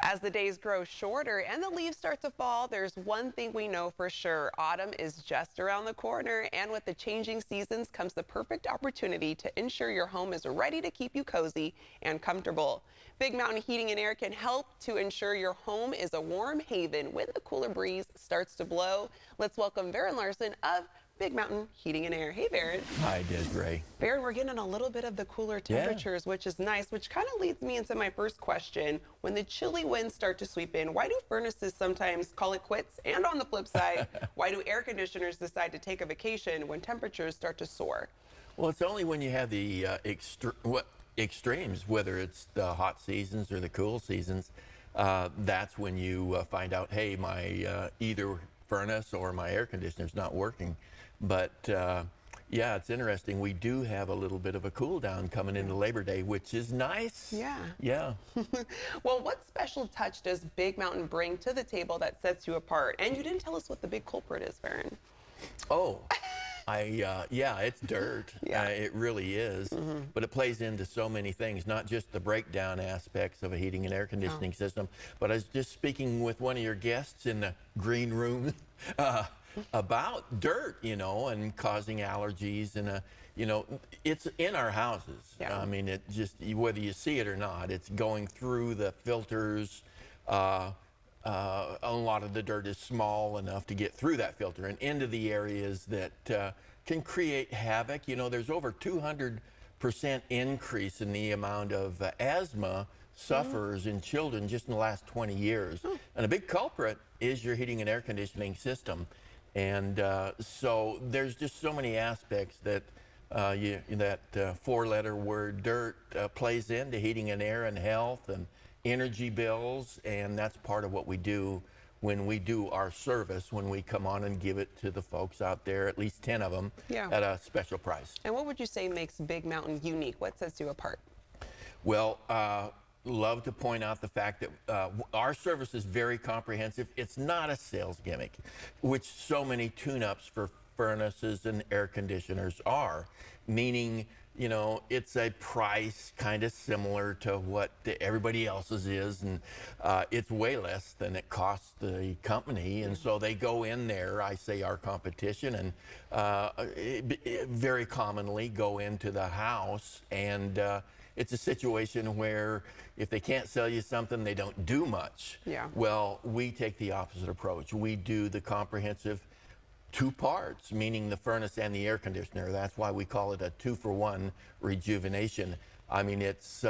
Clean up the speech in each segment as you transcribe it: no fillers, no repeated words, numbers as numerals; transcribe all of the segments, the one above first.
As the days grow shorter and the leaves start to fall, there's one thing we know for sure. Autumn is just around the corner, and with the changing seasons comes the perfect opportunity to ensure your home is ready to keep you cozy and comfortable. Big Mountain Heating and Air can help to ensure your home is a warm haven when the cooler breeze starts to blow. Let's welcome Baron Larson of Big Mountain Heating and Air. Hey, Baron. Hi, Desiree. Baron, we're getting a little bit of the cooler temperatures, which is nice, which kind of leads me into my first question. When the chilly winds start to sweep in, why do furnaces sometimes call it quits? And on the flip side, why do air conditioners decide to take a vacation when temperatures start to soar? Well, it's only when you have the extremes, whether it's the hot seasons or the cool seasons, that's when you find out, hey, my either furnace or my air conditioner's not working. But yeah, it's interesting. We do have a little bit of a cool down coming into Labor Day, which is nice. Yeah. Yeah. Well, what special touch does Big Mountain bring to the table that sets you apart? And you didn't tell us what the big culprit is, Baron. Oh, yeah, it's dirt. Yeah. It really is. But it plays into so many things, not just the breakdown aspects of a heating and air conditioning system. But I was just speaking with one of your guests in the green room about dirt, you know, and causing allergies. And, you know, it's in our houses. Yeah. I mean, it just, whether you see it or not, it's going through the filters. A lot of the dirt is small enough to get through that filter and into the areas that can create havoc. You know, there's over 200% increase in the amount of asthma sufferers in children just in the last 20 years. And a big culprit is your heating and air conditioning system. And so there's just so many aspects that that four-letter word dirt plays into heating and air and health and energy bills, and that's part of what we do when we do our service, when we come on and give it to the folks out there, at least 10 of them, at a special price. And what would you say makes Big Mountain unique? What sets you apart? Well, love to point out the fact that our service is very comprehensive. It's not a sales gimmick, which so many tune-ups for furnaces and air conditioners are, meaning, you know, it's a price kind of similar to what everybody else's is, and it's way less than it costs the company. And so they go in there, I say our competition, and very commonly go into the house, and it's a situation where if they can't sell you something, they don't do much. Yeah. Well, we take the opposite approach. We do the comprehensive two parts, meaning the furnace and the air conditioner. That's why we call it a 2-for-1 rejuvenation. I mean, it's,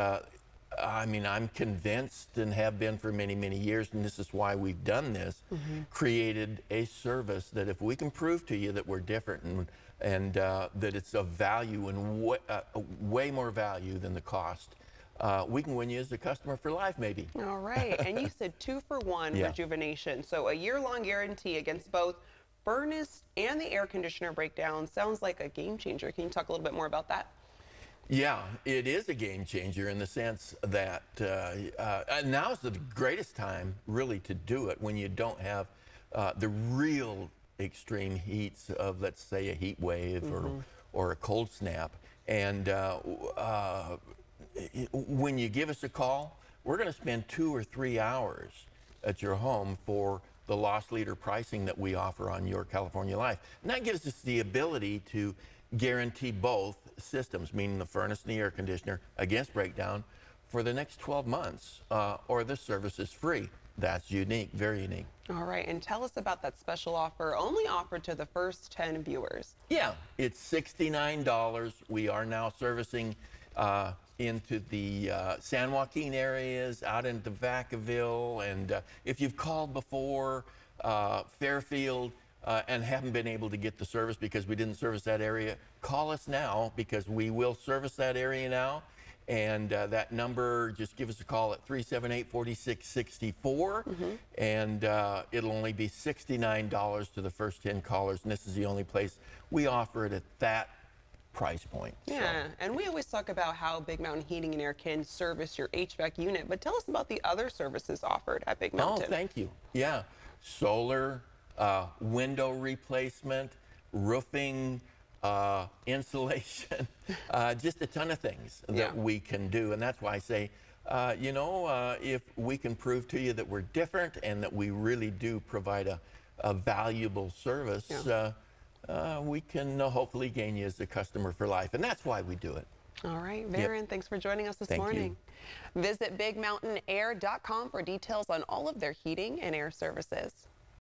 I'm convinced and have been for many, many years, and this is why we've done this, created a service that if we can prove to you that we're different and that it's of value and way more value than the cost, we can win you as a customer for life, maybe. All right. And you said 2-for-1 rejuvenation. So a year-long guarantee against both furnace and the air conditioner breakdown. Sounds like a game changer. Can you talk a little bit more about that? Yeah, it is a game changer in the sense that now's the greatest time really to do it when you don't have the real extreme heats of, let's say, a heat wave or a cold snap. And when you give us a call, we're going to spend 2 or 3 hours at your home for the loss leader pricing that we offer on Your California Life. And that gives us the ability to guarantee both systems, meaning the furnace and the air conditioner, against breakdown for the next 12 months, or the service is free. That's unique, very unique. All right, and tell us about that special offer, only offered to the first 10 viewers. Yeah, it's $69. We are now servicing into the San Joaquin areas, out into Vacaville, and if you've called before, Fairfield, and haven't been able to get the service because we didn't service that area, call us now because we will service that area now. And that number, just give us a call at 378-4664, and it'll only be $69 to the first 10 callers, and this is the only place we offer it at that price point. Yeah, and we always talk about how Big Mountain Heating and Air can service your HVAC unit, but tell us about the other services offered at Big Mountain. Oh, thank you. Yeah, solar, window replacement, roofing, insulation, just a ton of things that we can do. And that's why I say if we can prove to you that we're different and that we really do provide a valuable service, we can hopefully gain you as a customer for life. And that's why we do it. All right, Varun, thanks for joining us this morning. Visit BigMountainAir.com for details on all of their heating and air services.